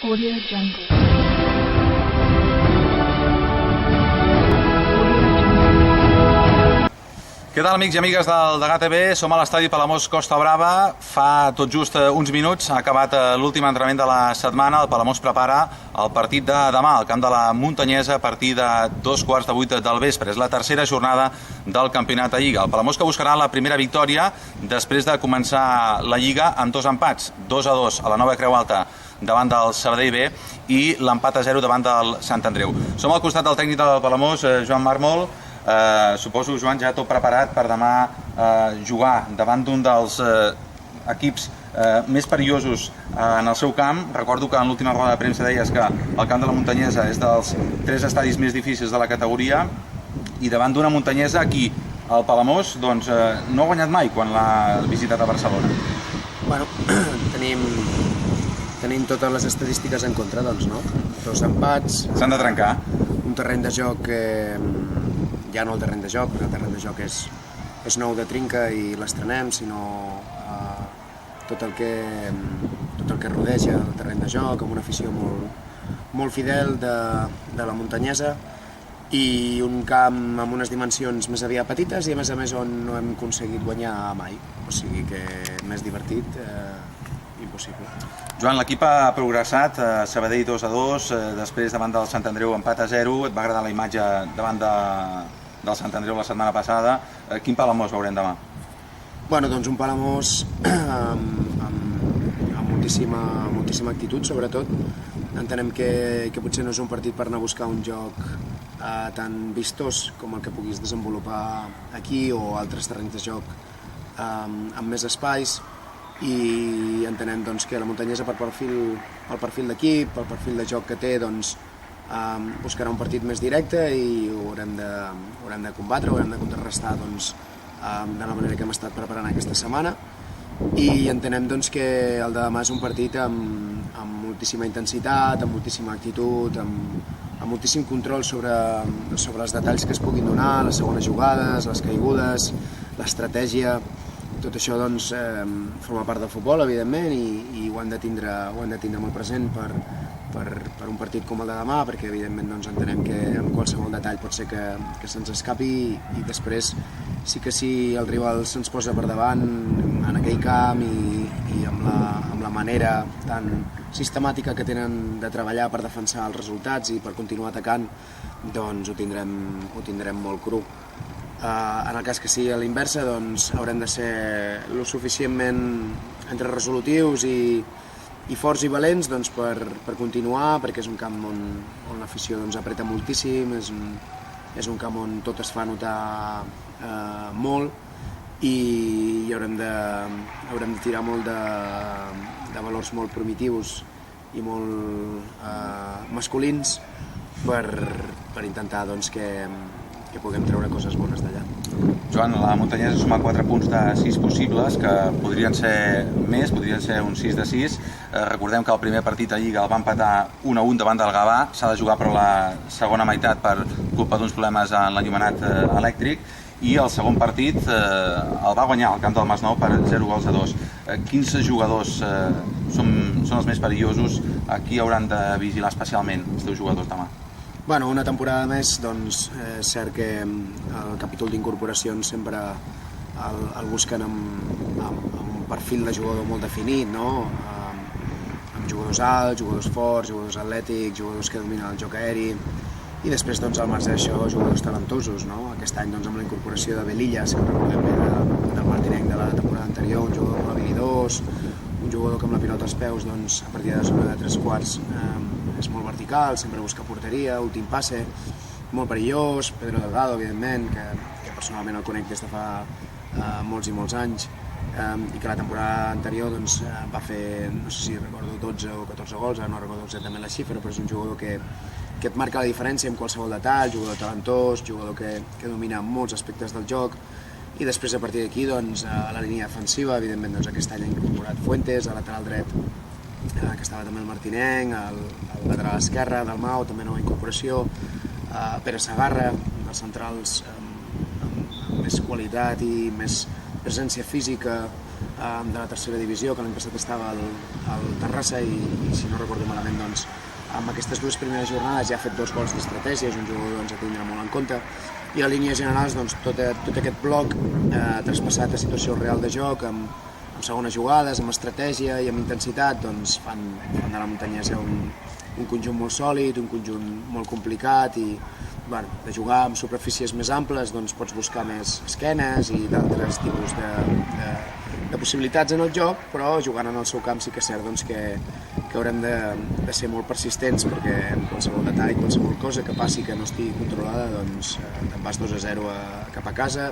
Audio Jungle. Què tal, amics i amigues del Degà TV? Som a l'estadi Palamós Costa Brava. Fa tot just uns minuts ha acabat l'últim entrenament de la setmana. El Palamós prepara el partit de demà al camp de la Muntanyesa a partir de 7:15 del vespre. És la tercera jornada del campionat de Lliga. El Palamós que buscarà la primera victòria després de començar la Lliga amb 2 empats. 2-2 a la Nova Creu Alta davant del Sabadell B i l'empat a 0 davant del Sant Andreu. Som al costat del tècnic del Palamós, Joan Mármol. Suposo, Joan, ja tot preparat per demà jugar davant d'un dels equips més perillosos en el seu camp. Recordo que en l'última roda de premsa deies que el camp de la Muntanyesa és dels 3 estadis més difícils de la categoria i davant d'una muntanyesa aquí el Palamós doncs, no ha guanyat mai quan l'ha visitat a Barcelona. Bueno, tenim totes les estadístiques en contra, doncs, no? 2 empats. S'han de trencar. Un terreny de joc ja no el terreny de joc, perquè el terreny de joc és nou de trinca i l'estrenem, sinó tot el que rodeja el terreny de joc, amb una afició molt fidel de la Muntanyesa i un camp amb unes dimensions més aviat petites i a més on no hem aconseguit guanyar mai, o sigui que més divertit, impossible. Joan, l'equip ha progressat, Sabadell 2-2, després davant del Sant Andreu empat a 0, et va agradar la imatge davant del Sant Andreu la setmana passada. Quin Palamós veurem demà? Bueno, doncs un Palamós amb moltíssima actitud, sobretot. Entenem que potser no és un partit per anar a buscar un joc tan vistós com el que puguis desenvolupar aquí o altres terrenys de joc amb més espais, i entenem doncs, que la Muntanyesa pel perfil d'equip, pel perfil de joc que té, doncs, buscarà un partit més directe i ho haurem de combatre, ho haurem de contrarrestar doncs, de la manera que hem estat preparant aquesta setmana, i entenem doncs, que el de demà és un partit amb moltíssima intensitat, amb moltíssima actitud, amb moltíssim control sobre els detalls que es puguin donar, les segones jugades, les caigudes, l'estratègia. Tot això doncs, forma part del futbol, evidentment, i ho hem de tindre molt present per un partit com el de demà, perquè evidentment doncs, entenem que en qualsevol detall pot ser que se'ns escapi, i després sí que si el rival se'ns posa per davant en aquell camp i amb la manera tan sistemàtica que tenen de treballar per defensar els resultats i per continuar atacant, doncs ho tindrem molt cru. En el cas que sigui a l'inversa, doncs haurem de ser lo suficientment entre resolutius i forts i valents doncs, per continuar, perquè és un camp on l'afició doncs, apreta moltíssim, és un camp on tot es fa notar molt, i haurem de tirar molt de valors molt primitius i molt masculins per intentar doncs, que puguem treure coses bones d'allà. Joan, la Muntanyesa suma 4 punts de 6 possibles, que podrien ser més, podrien ser un 6 de 6. Recordem que el primer partit de Lliga el va empatar 1-1 davant del Gavà, s'ha de jugar però la segona meitat per culpa d'uns problemes en l'enllumenat elèctric, i el segon partit el va guanyar al camp del Masnou per 0-2. Quins jugadors són els més perillosos? Qui hauran de vigilar especialment els teus jugadors demà? Bueno, una temporada més, doncs, és cert que el capítol d'incorporacions sempre el busquen amb un perfil de jugador molt definit, no? Amb jugadors alts, jugadors forts, jugadors atlètics, jugadors que dominen el joc aeri, i després, doncs, al marge d'això, jugadors talentosos, no? Aquest any, doncs, amb la incorporació de Belillas, que recordem bé del Martinenc de la temporada anterior, un jugador molt habilidós, un jugador que amb la pilota als peus, doncs, a partir de la zona de 3/4, és molt vertical, sempre busca porteria, últim passe, molt perillós. Pedro Delgado, evidentment, que personalment el conec des de fa molts i molts anys, i que la temporada anterior doncs, va fer, no sé si recordo, 12 o 14 gols, no recordo exactament la xifra, però és un jugador que et marca la diferència en qualsevol detall, jugador talentós, jugador que domina molts aspectes del joc. I després, a partir d'aquí, doncs, a la línia defensiva, evidentment, doncs, aquest any ha incorporat Fuentes, a lateral dret, que estava també el Martinenc, al lateral esquerre del Mau, també nova incorporació, Pere Sagarra, dels centrals amb més qualitat i més presència física, de la tercera divisió, que l'any passat estava al Terrassa i si no recordo malament, doncs, amb aquestes dues primeres jornades ja ha fet 2 gols d'estratègia, és un jugador a tindre molt en compte, i a línies generals doncs, tot aquest bloc traspassat a situació real de joc, amb segones jugades, amb estratègia i amb intensitat, doncs fan de la Muntanyesa un conjunt molt sòlid, un conjunt molt complicat i de jugar amb superfícies més amples doncs pots buscar més esquenes i d'altres tipus de possibilitats en el joc, però jugant en el seu camp sí que és cert doncs, que haurem de ser molt persistents perquè en qualsevol detall, qualsevol cosa que passi que no estigui controlada, doncs te'n vas 2-0 cap a casa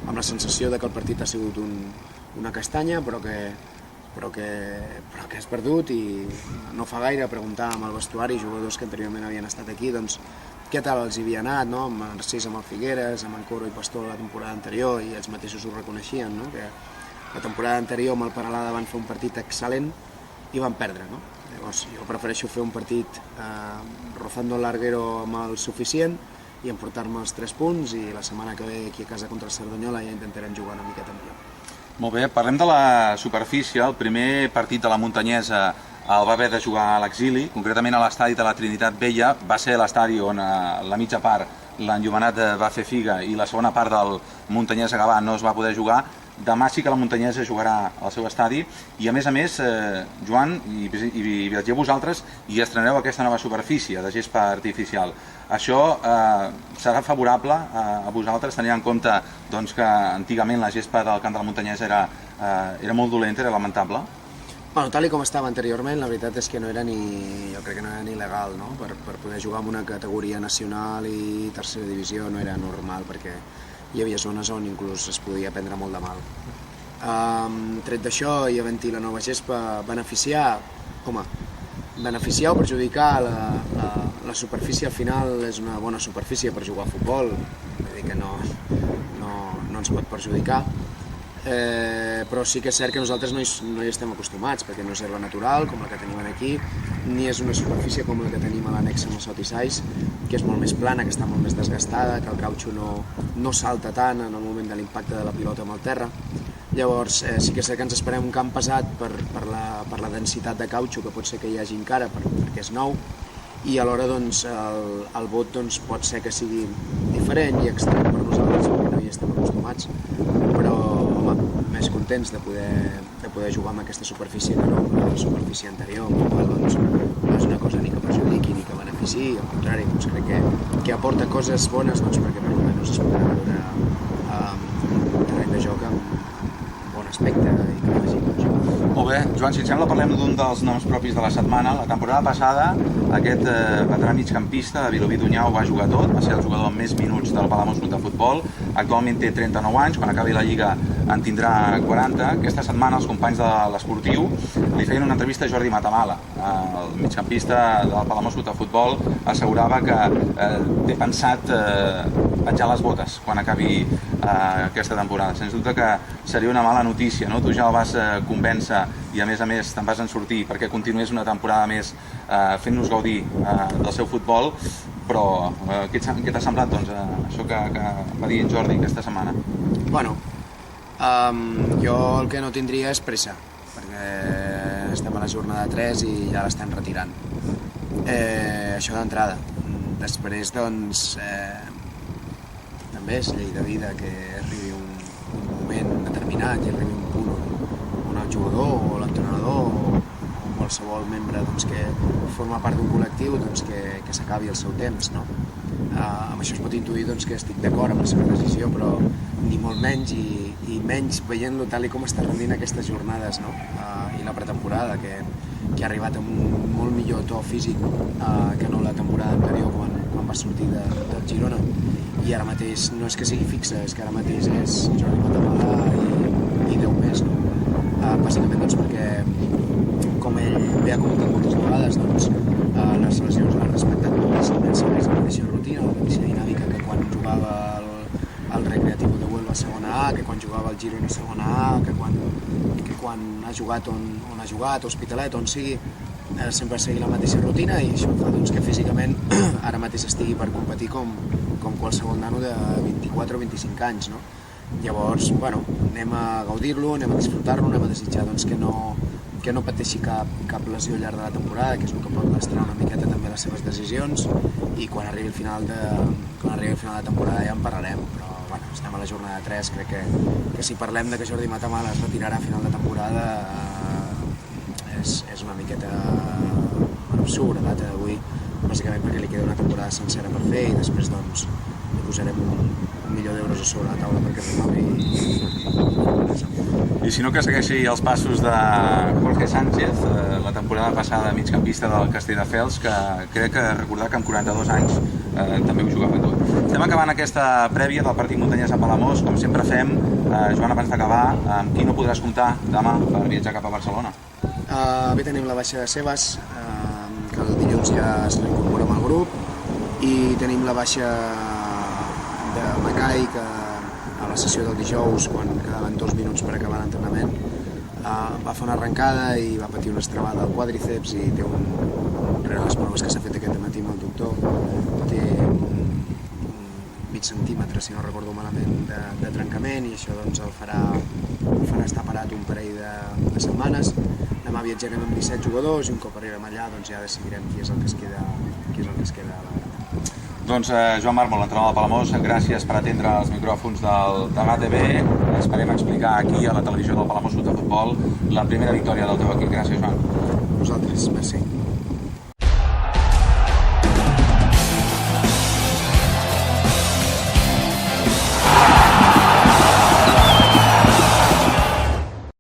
amb la sensació de que el partit ha sigut una castanya però que has perdut i no fa gaire preguntar amb el vestuari jugadors que anteriorment havien estat aquí doncs què tal els hi havia anat, no? Amb Narcís, amb el Figueres, amb en Coro i Pastor la temporada anterior i ells mateixos ho reconeixien, no? Que la temporada anterior amb el Peralada van fer un partit excel·lent i van perdre, no? Llavors jo prefereixo fer un partit rozando el larguero amb el suficient i emportar-me els 3 punts i la setmana que ve aquí a casa contra el Cerdanyola ja intentarem jugar una miqueta millor. Molt bé, parlem de la superfície. El primer partit de la Muntanyesa el va haver de jugar a l'exili, concretament a l'estadi de la Trinitat Vella. Va ser l'estadi on la mitja part l'enllumenat va fer figa i la segona part del Muntanyesa Gavà no es va poder jugar. Demà sí que la Muntanyesa jugarà al seu estadi i a més, Joan, i viatgeu vosaltres i estrenareu aquesta nova superfície de gespa artificial. Això serà favorable a vosaltres, tenint en compte doncs, que antigament la gespa del camp de la Muntanyesa era molt dolenta, era lamentable? Bueno, tal com estava anteriorment, la veritat és que jo crec que no era ni legal, no? Per poder jugar en una categoria nacional i tercera divisió no era normal, perquè hi havia zones on inclús es podia prendre molt de mal. Tret d'això i havent-hi la nova gespa, beneficiar o perjudicar la superfície al final és una bona superfície per jugar a futbol, vull dir que no ens pot perjudicar. Però sí que és cert que nosaltres no hi estem acostumats perquè no és herba natural com la que tenim aquí ni és una superfície com la que tenim a l'annex amb el Sot i Sais, que és molt més plana, que està molt més desgastada, que el cautxo no salta tant en el moment de l'impacte de la pilota amb el terra. Llavors sí que és cert que ens esperem un camp pesat per la densitat de cautxo que pot ser que hi hagi encara perquè és nou i alhora doncs, el vot doncs, pot ser que sigui diferent i estrany per nosaltres perquè no hi estem acostumats, però més contents de poder jugar amb aquesta superfície que no amb la superfície anterior, amb la qual doncs, no és una cosa ni que perjudiqui ni que beneficiï, al contrari, doncs, crec que aporta coses bones doncs, perquè per almenys es podrà veure un terreny de joc amb bon aspecte i que vagi doncs, Molt bé, Joan, si et sembla parlem d'un dels noms propis de la setmana. La temporada passada aquest veterà migcampista de Vilobí d'Onyar ho va jugar tot, va ser el jugador amb més minuts del Palamós Club de Futbol. Actualment té 39 anys, quan acabi la Lliga en tindrà 40. Aquesta setmana els companys de l'Esportiu li feien una entrevista a Jordi Matamala. El migcampista del Palamós Club de Futbol assegurava que té pensat penjar les botes quan acabi aquesta temporada. Sens dubte que seria una mala notícia, no? Tu ja el vas convèncer i a més te'n vas en sortir perquè continués una temporada més fent-nos gaudir del seu futbol, però què t'ha semblat doncs, això que va dir en Jordi aquesta setmana? Bueno, jo el que no tindria és pressa, perquè estem a la jornada 3 i ja l'estem retirant. Això d'entrada. Després, doncs, també és llei de vida que arribi un moment determinat i arribi un punt on el jugador o l'entrenador o qualsevol membre doncs, que forma part d'un col·lectiu doncs, que s'acabi el seu temps, no? Amb això es pot intuir doncs, que estic d'acord amb la seva decisió, però ni molt menys i menys veient-lo tal com està rendint aquestes jornades, no? I la pretemporada, que ha arribat amb un molt millor to físic que no la temporada anterior quan va sortir del Girona. I ara mateix no és que sigui fixa, és que ara mateix és Jordi Matamala i 10 més, no? Bàsicament doncs, perquè com ell bé ha comentat moltes vegades, doncs, les lesions l'han respectat moltíssim, segueix la mateixa rutina, la mateixa dinàmica que quan jugava al Recreativo de Huelva a segona A, que quan jugava al Girona a segona A, que quan ha jugat on ha jugat, Hospitalet, on sigui, sempre seguir la mateixa rutina i això fa doncs, que físicament ara mateix estigui per competir com qualsevol nano de 24 o 25 anys, no? Llavors, bueno, anem a gaudir-lo, anem a disfrutar-lo, anem a desitjar doncs, que no pateixi cap lesió al llarg de la temporada, que és un que pot lastrar una miqueta també les seves decisions, i quan arribi el final de temporada ja en parlarem, però bueno, estem a la jornada 3, crec que si parlem de que Jordi Matamala es retirarà a final de temporada és una miqueta absurd a data d'avui, bàsicament perquè li queda una temporada sencera per fer i després doncs li posarem un milió d'euros a sobre la taula perquè renovi I si no, que segueixi els passos de Jorge Sánchez, la temporada passada migcampista del Castelldefels, que crec que recordar que amb 42 anys també ho jugava tot. Estem acabant aquesta prèvia del partit muntanyès a Palamós, com sempre fem. Joan, abans d'acabar, amb qui no podràs comptar demà per viatjar cap a Barcelona? Bé, tenim la baixa de Sebas, que el dilluns ja es reincorpora amb el grup, i tenim la baixa de Macai, que a la sessió del dijous, quan quedaven 2 minuts per acabar l'entrenament, va fer una arrencada i va patir una estrabada al quàdriceps i té rere les proves que s'ha fet aquest matí amb el doctor, té un mig centímetre, si no recordo malament, de trencament, i això doncs, el farà estar parat un parell de setmanes. Demà viatjarem amb 17 jugadors i un cop arribem allà doncs, ja decidirem qui és el que es queda a la grada. Doncs Joan Mármol, l'entrenador de Palamós, gràcies per atendre els micròfons de GATV. Esperem explicar aquí a la televisió del Palamós Club de Futbol la primera victòria del teu equip. Gràcies, Joan. Vosaltres, merci.